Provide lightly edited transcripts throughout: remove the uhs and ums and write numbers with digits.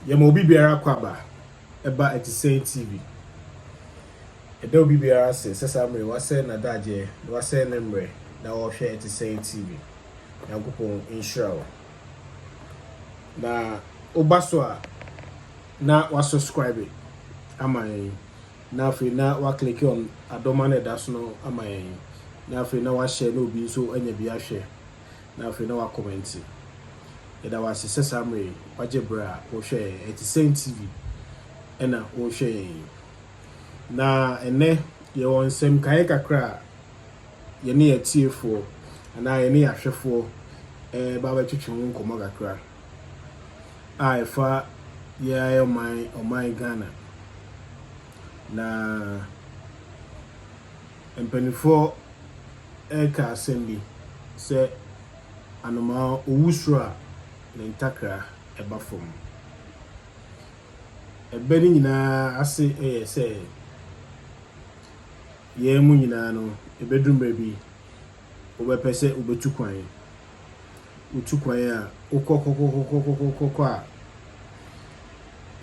Yɛma obi biara kwaba ɛba Etisɛn TV. Ɛda obi biara se sɛsa mmerɛ wasɛ na daagye na wasɛ ne mmerɛ na wɔhwɛ Etisɛn TV. Nyankopɔn nhyira wo. Na woba so a na wasubscribe ama yɛn. Na afei na wa click on adoma na ɛda so no ama yɛn. Na afei na wa share na obi nso anya bi ahwɛ. Na afei na wa comment. Yɛda wase sɛsa mmerɛ wagye bra wɔhwɛ Etisɛn TV ɛna wɔhwɛ yɛn. Na ene yɛwɔ nsɛm kae kakra yɛne yɛtiefoɔ anaa yɛne yɛahwɛfoɔ ba bɛtwetwe ho nkɔmmɔ kakra a ɛfa yɛayɛ ɔman Ghana. Na mpanimfoɔ ɛka asɛm bi sɛ anomaa owusoro a ne ntakra ɛba fam. Ɛbɛ ne nyinaa ase ɛyɛ sɛ yɛn mu nyinaa no ɛbɛdum baabi wobɛpɛ sɛ wobɛtu kwan. Wotu kwan a wokɔ a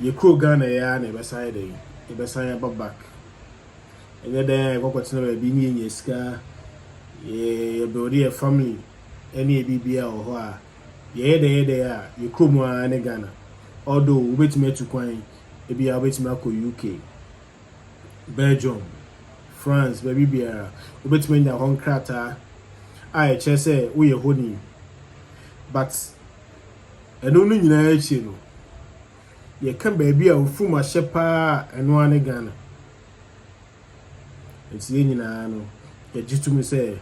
yɛkuro Ghana yɛ a na ɛbɛsan yɛ dɛ ɛbɛsan yɛba back. Ɛnyɛ dɛn a yɛkɔkɔtena baabi ne yɛnya sika yɛbɛwode yɛ family ɛne yɛbibia wɔ hɔ a yɛyɛ dɛ a yɛkuro mu a ne Ghana. Although wobɛtumi atu kwan ebi a wobɛtumi akɔ UK, Belgium, France, baabi biara wobɛtumi anya hɔ nkrataa a ɛkyerɛ sɛ woyɛ hɔni. But ɛno no nyinaa akyi no yɛka baabi a wofum ahyɛ paa ɛno a ne Ghana. Nti yɛn nyinaa no yɛgye tum sɛ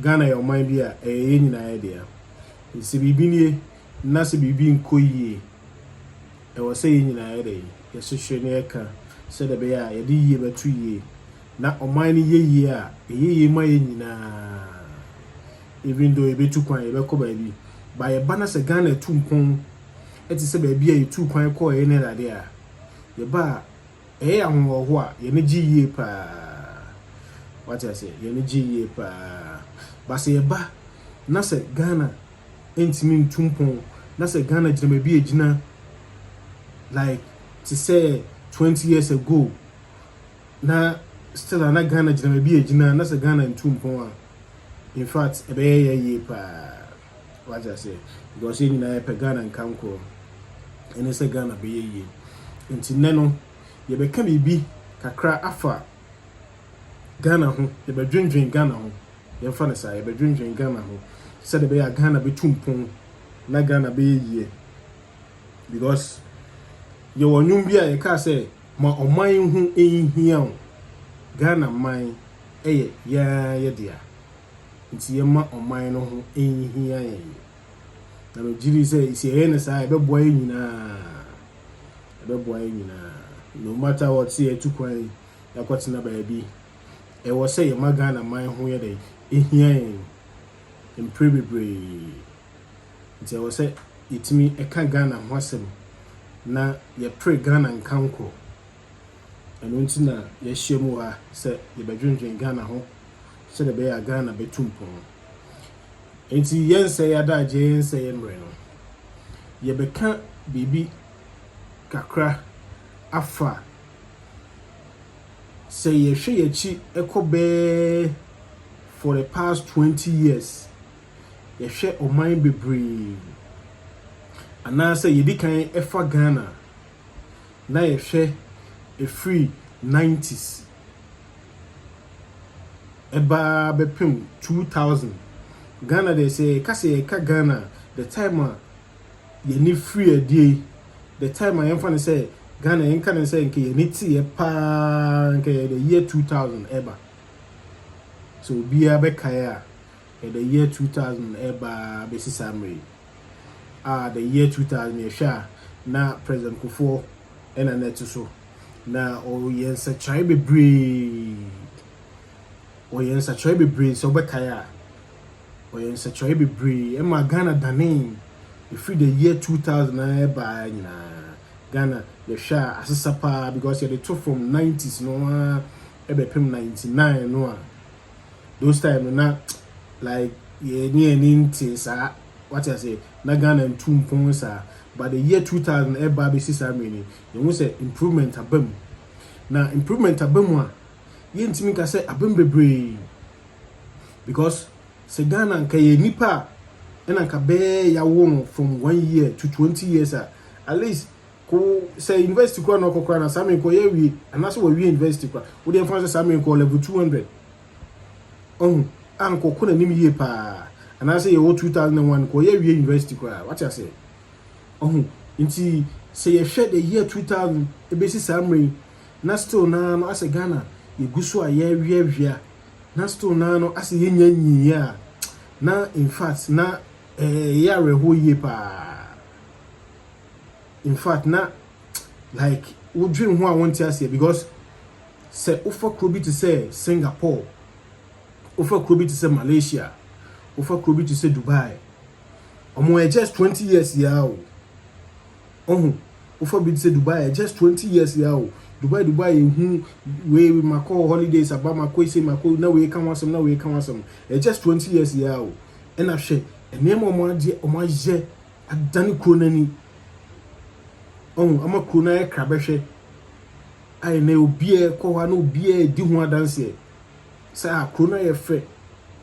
Ghana yɛ ɔman bi a ɛyɛ yɛn nyinaa yɛ dea. Nti biribi nie na sɛ biribi nkɔ yie ɛwɔ sɛ yɛn nyinaa yɛ dɛ yɛhwehwɛ ne yɛka sɛ dɛ bɛyɛ a yɛde yie bɛto yie na ɔman no yɛ yie a ɛyɛ yie ma yɛn nyinaa. Even though yɛbɛtu kwan yɛbɛkɔ baabi ba yɛba na sɛ Ghana tu mpɔn ɛte sɛ baabi a yɛtu kwan kɔɔ yɛ ne dade a yɛba a ɛyɛ ahoɔhɔ a yɛne gye yie paa. Wate ase yɛne gye yie paa. Ba sɛ yɛba na sɛ Ghana ɛntimi ntu mpɔn na sɛ Ghana gyina baabi a gyina like to say 20 years ago na still na Ghana gyina baabi a gyina na sɛ Ghana ntu mpɔn a in fact ɛbɛyɛ yie paa. What I say because yɛn nyinaa yɛpɛ Ghana nkankɔ ɛne sɛ Ghana bɛyɛ yie. Nti nnɛ no yɛbɛka biribi kakra afa Ghana ho, yɛbɛdwendwen Ghana ho. Yɛmfa no saa yɛbɛdwendwen Ghana ho sɛdeɛ bɛyɛ a Ghana bɛtu mpɔn na Ghana bɛyɛ yie. Because yɛwɔ nnwom bi a yɛka sɛ ma ɔman ho ɛnhia wo Ghana man ɛyɛ yɛ dea. Nti yɛma ɔman no ho ɛnhia yɛn. Na megyiri sɛ sɛ yɛyɛ ne saa ɛbɛboa yɛn nyinaa. Ɛbɛboa yɛn nyinaa. No matter what sɛ yɛtu kwan yɛakɔtena baabi ɛwɔ sɛ yɛma Ghana man ho yɛ dɛ ɛhia yɛn mpere bebree. Nti ɛwɔ sɛ yɛtumi ɛka Ghana ho asɛm na yɛpere Ghana nkankɔ. Ɛno nti na yɛahyia mu ha sɛ yɛbɛdwendwen Ghana ho sɛdeɛ bɛyɛ a Ghana bɛtu mpɔn. Nti yɛnsɛ yɛadagye yɛnsɛ yɛ mmerɛ no yɛbɛka biribi kakra afa sɛ yɛhwɛ yɛakyi ɛkɔ bɛɛ for the past 20 years yɛhwɛ ɔman bebree anaasɛ yɛdi kan ɛfa Ghana na yɛhwɛ ɛfiri 90s ɛbaa bɛpem 2000 Ghana de sɛ kase yɛka Ghana the time a yɛne free adie the time a yɛmfa ne sɛ Ghana yɛnka ne sɛ nke yɛne tiɛ paa nke yɛ the year 2000 ɛba. So obiara bɛkae a the year 2000 ɛba bɛsi saa mmerɛ the year 2000 yɛhwɛ a na President Kufuor ɛna net so na ɔyɛ nsɛkyerɛ bebree. Ɔyɛ nsɛkyerɛ bebree sɛ ɔbɛkae a ɔyɛ nsɛkyerɛ bebree ɛma Ghana dane ɛfiri the year 2000 ɛba nyinaa. Ghana yɛhwɛ a asesa paa because yɛde to from 90s no a ɛbɛpem 99 no a those time no na like yɛne nte saa what I say na Ghana ntu mpon sa by the year 2000 eba be sisa meni you say improvement abam na improvement abam a ye ntimi ka say abam bebre because se Ghana nka ye nipa na nka be ya wo from 1 year to 20 years at least ko say university ko na kokora na same ko ye wi anaso we university ko wo dey fancy same ko level 200 anko kuna nim ye pa anaso ye wo 2001 ko ye wi university ko what you say nti say ye hwe the year 2000 e be si samre na still na no ase Ghana ye guso a ye wiawia na still na no ase ye nyanyi ya na in fact na ye areho ye pa in fact na like wo dream ho a won't ase because say ofa krobi to say Singapore ofa krobi to say Malaysia ofa krobi to say Dubai omo just 20 years ya o ofa bi to say Dubai just 20 years ya o Dubai hu we mako holidays aba mako say mako na we kan wasem na we kan wasem just 20 years ya o and ahwe enema omo aje adani kronani ama krona e krabehwe ai na obie ko wa na obie di ho adanse sa krona ye fe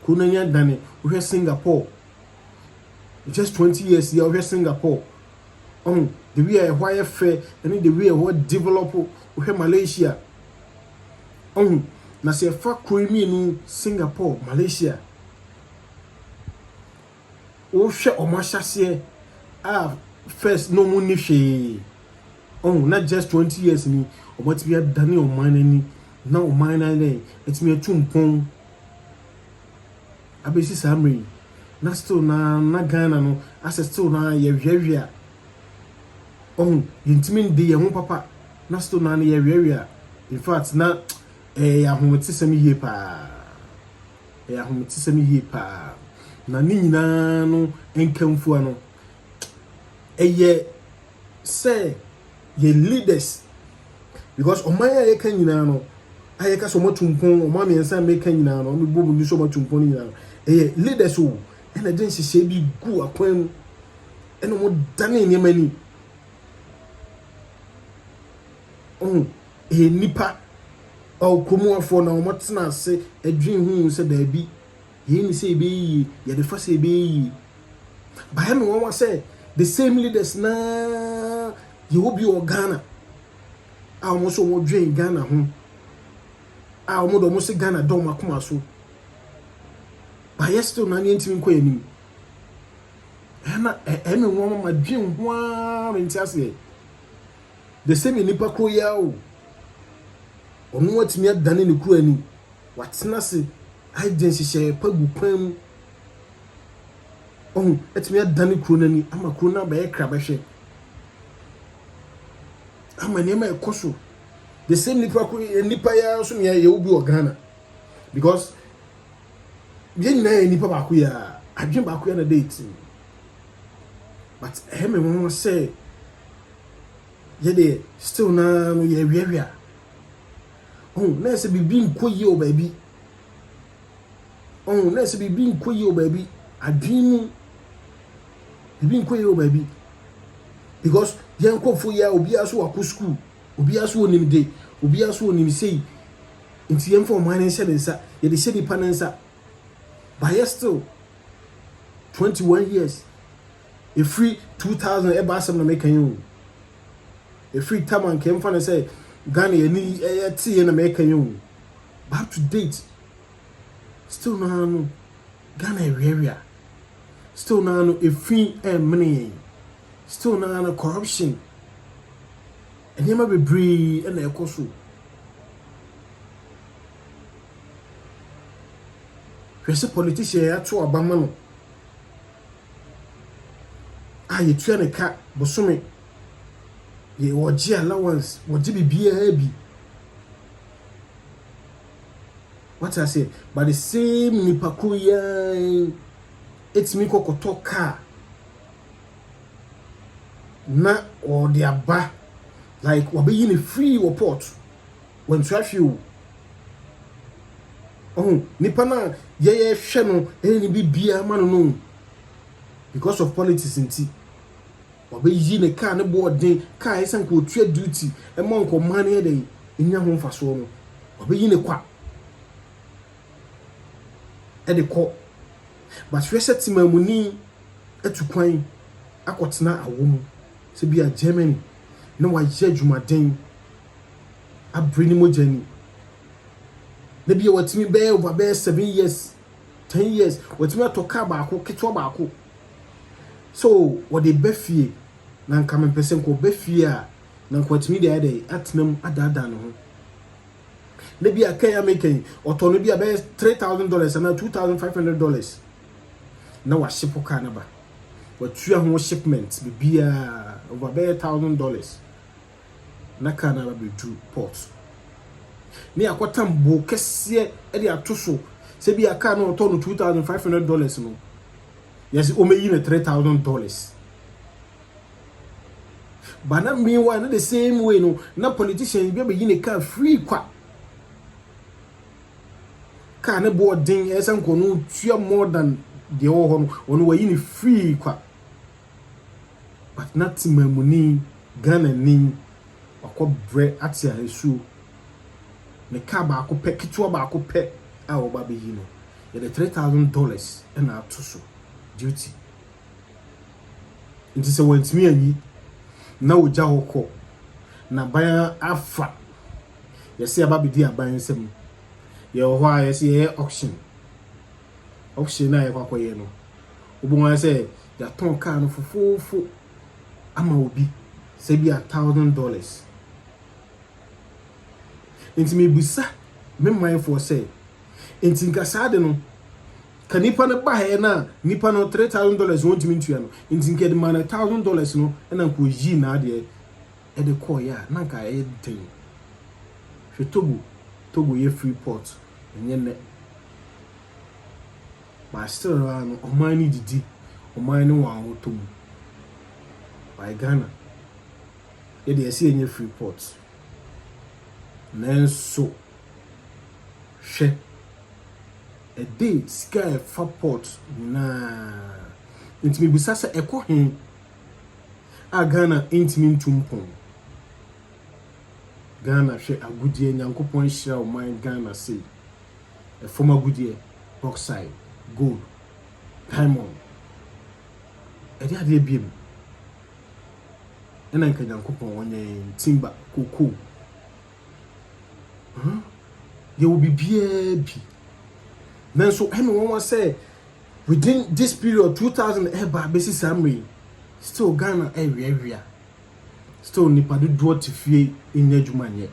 krona nya dane we Singapore just 20 years ya we Singapore the way why fe and the way what develop we Malaysia na se fa kroimi no Singapore Malaysia o hwe omashase first no mo ni hwe not just 20 years ni obati bia dane o man ni na o man na le etimi atumpon abesi samri na still na Ghana no as still na ye hwehwea yintimi de ye ho papa na still na ye hwehwea in fact na ya hometisem yie pa na ni nyina no enkamfu ano say ye leaders because omaya ye kan nyina no ayeka so matumpon omama yensa me kan nyina no me bobu ni so matumpon nyina no leaders o ena den hihye bi gu akwan ena mo dane ne mani nipa o komo afo na mo tena ase adwin hu se da bi ye ni se be yi ye de fa se be yi ba he me won say the same leaders na you will be Ghana. I almost will drain Ghana home. I almost say Ghana don't makuma so. But yes, still nani intimate queen. Any woman my dream one in Tassie. The same in Nipa Koyao. On what me had done in the crew. What's Nasi? I didn't say Pagu Pem. It's me had done it crunani. I'm a cruna by a crabashe. My name is Kosu. The same nipa ya so me ye obi o Ghana because ye nyina nipa ba ku ya adwen ba ku ya na date but me won say ye de still na no ye wiawia na se bibi nkoyi o baby na se bibi nkoyi o baby adwen bibi nkoyi o baby because yankofo ya obi aso akọ school obi aso onimde obi aso onimsei nti yemfo man nse nsa ye de shedi panensa by still 21 years a free 2000 e ba asem na make you a free taman kem fa na say Ghana ye ni tie na make you back to date still no Ghana area still no a free money still na corruption and yema be bree and ekoso hwese politician ya to abama no ye tua ne ka bosome ye woji allowance woji bibia bi what I say but the same nipa kuya it's me kokoto car na or the aba like we be in a free report when traffic nipa na ye hwe no ni bibia ma no because of politics nti obeyi ne car ne boarding car esan ko tua duty e mo nko man e dey enya ho mfaso no obeyi ne kwa e de ko but hwese timamuni etukwan akotena awomu se bia Germany no wa ye adwumaden abrini mojani na bia watimi be over be 7 years 10 years watimi atoka baako ketwa baako so what they befie na nka mempese nko befie a na nko watimi de ade atnam adada no ho na bia kan American otono bia be $3,000 na $2,500 na wa ship car na ba watua ho shipment bibia over be $1,000 na car na ba be port ni akotam bo kese e de atoso se bia car na otono $2,500 no yes omeyi na $3,000 but na meanwhile na the same way no na politicians be yi ne car free kwa car ne boarding esan ko no tua more than the ho no wayi ne free kwa but not mamuni Ghana ni akobre atia esu ne car ba ko pe kitwa ba ko pe a wo ba be yi no ye the $3,000 na atoso duty nti se wantimi anyi na oja hokọ na ban afa yesi ababidi aban nsem ye ho a yesi ye auction na ye kwakoye no obunwa se ya ton car no fofofo ama obi se bi $1,000 nti me busa me mindful say nti nka saade no ka nipa na ba he na nipa no $3,000 won't mean to you no nti nke de man $1,000 no na nko yi na ade e de call ya na nka e den hwe togo ye free port enye ne but still no oman ni didi oman ni wa hotom by Ghana e de ese enye free port nenso hwe a day sky for port na intimi busasa eko hin a Ghana intimi ntumpon Ghana hwe agudie nyankopon hira o man Ghana say a former agudie bauxite gold diamond e dia de biem ena nka nyankopon wonye timber cocoa there will be bi then so anyone was say within this period 2000 eba besi samre still Ghana area still nipa do tifie enya dwumanye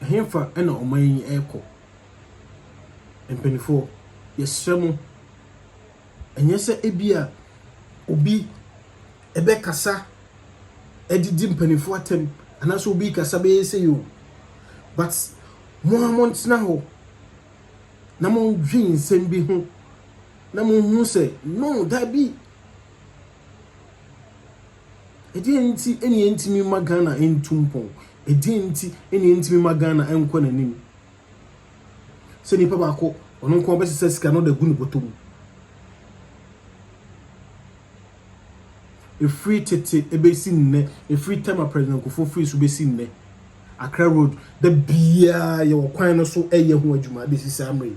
hemfa ena oman eko empenifo yesremu enye se ebia obi ebe kasa edidi mpenifo atem anaso obi kasa be say you but Mohammed na ho na mo dwin nsem bi ho na mo hu se no that be enti eni entimi magana entumpon enti eni entimi magana enko nanim se ni papa ko ono nko be se sika no da gunu botom a free tete ebesi nne a free time president ko for free so besi nne Accra Road the bia ye kwan no so eye ho adwuma de sisamre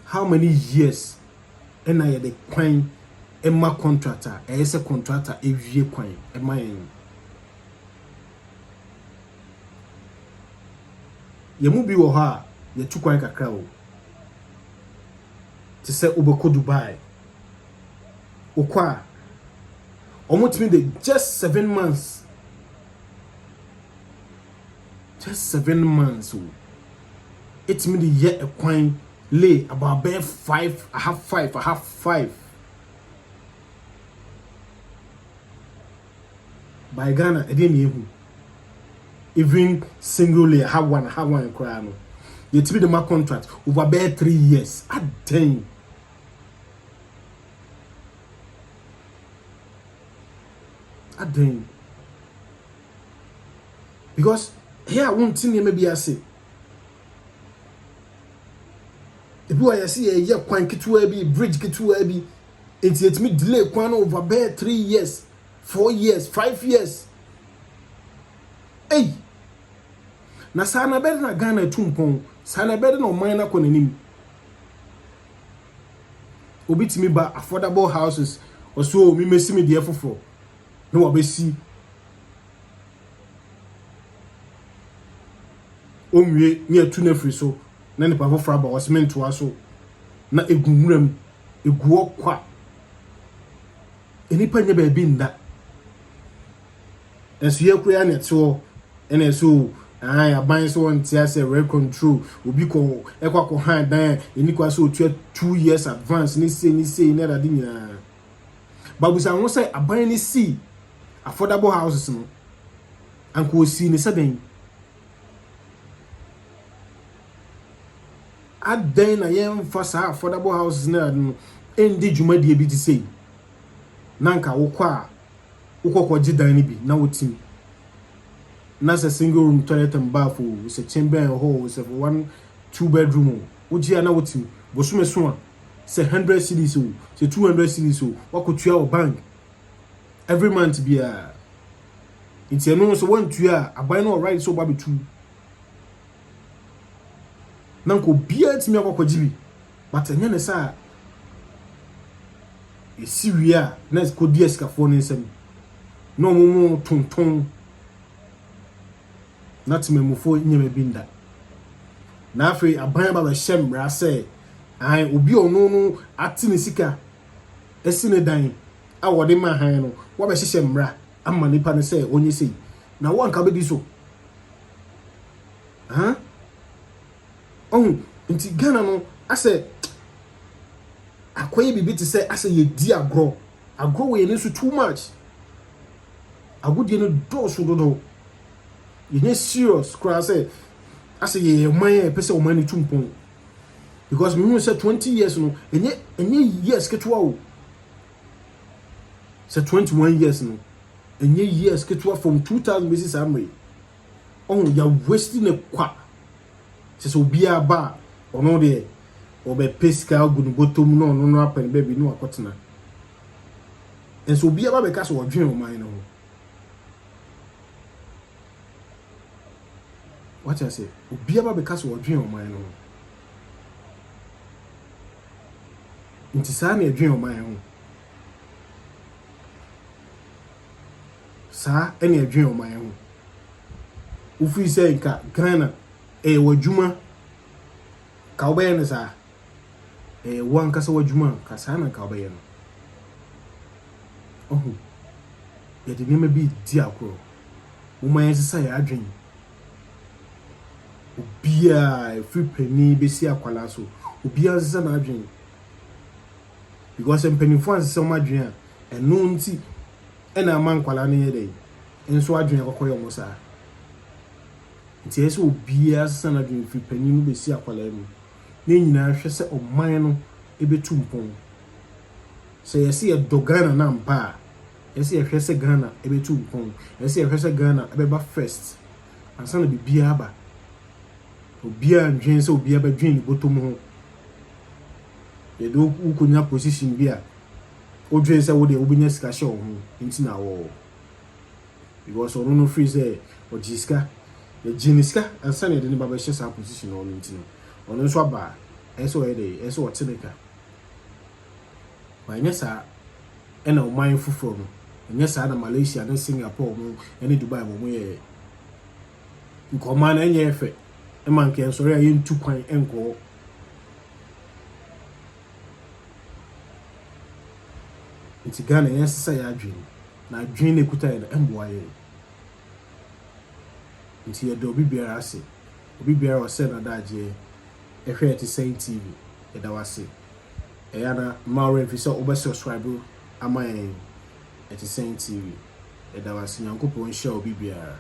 how many years ena ye de kwan emma contractor ese contractor ewie kwan emma yen ye mu bi wo ha ye tu kwan kakra o ti se ubeko Dubai okwa omotimi de just 7 months just 7 months oh. It's me the year a coin lay about bare 5 I have 5 by Ghana again even single lay have one cry no yet be the my contract over bare 3 years at 10 at 10 because here I won't see maybe I say ebi wa yɛ se yɛ kwan ketewa bi bridge ketewa bi enti etimi delay kwan no over bare 3 years 4 years 5 years na saa na bɛde na Ghana tumpɔn saa na bɛde na ɔman na kɔ n'anim obi timi ba affordable houses ɔso mi mesi me deɛ foforo na wɔbɛsi onwie ne atu na free so na nipa foforo aba ɔsement wa so na egunwuram egu ɔkwa enipa nya ba bi nda enso ye kura na ɛto ɛna so aban so on tia say rent control obi ko ekwa han dan enikwa so otua 2 years advance ni say na da nyina babusa ho say aban ni see affordable houses no anko si ni saden adan na yem fa sa affordable houses na no endi dwumadi bi ti say nanka wokwa gidan ni bi na wotim Nasa single room toilet and bath, with a chamber and hall, with a 1-2 bedroom. Uji ana wotim, bosume soa, say 100 cedis, say 200 cedis, what could you our bank? Every month be a. It's a no so 1 2 a buy no right so baby 2. Nanko beard to me a jibi, but a yana sa. A Syria, nice could be a scaffolding some. No more ton. Not me mufo nyeme binda na afi aban ba shemra say ai obi ono no ati ne sika esi ne dan a wode ma han no wo be shemra amma nipa ne say onye sei na wo anka be di so nti Ghana no ase akoye bibi ti say ase ye di agro we ne so too much agudie no do so dodo. You need serious cry say I say ye man person money tumpon because me say 20 years no enye years ketwa o say 21 years no enye years ketwa from 2000 basis amre ya wasting the kwa say obi aba ono de obe pesca gu no bottom no happen baby no akotena and so obi aba be ka so odwen o man no. What I say? Obi aba because we dream on my own. Inti sa na dream on my own. Sa any dream on my own. Ufi say nka Ghana wadwuma ka obaye ne sa wan kasa wadwuma ka sa na ka obaye no. Ye de neme bi di akoro. Wo man sisa ya adwen. Obia free penny besi akwala so obia sisa na adwen because penny for sisa ma adwen a eno nti ena man kwala ne yede enso adwen akokoyo mo sa nti ese obia sisa na adwen free penny no besi akwala no ne nyina hwe se oman no ebetu mpon se yesi e dogana na mpa yesi hwe se Ghana ebetu mpon yesi hwe se Ghana ebeba first ansa na bibia aba obia ndwen se obia ba dwen botom ho ye do ukonya position bia odwen se wo de obinya sika hye ho nti na wo because ono no free say ojiska ye jiniska ansa na de ne baba hye sa position no nti no ono nso aba eso ye de eso oteneka ba nyesa ena o man fufuro no nyesa na Malaysia na Singapore mo ene Dubai mo ye nkoma na enye efe man can sorry I am too quite enko it's Ghana yes say adwin na adwin ekuta ya emboa ye nti ye do obi biara ase obi biara o se na daje ehwe eti Saint TV e da wase e ya na maure fi so obe subscribe ama eti Saint TV e da wase nyankopon share obi biara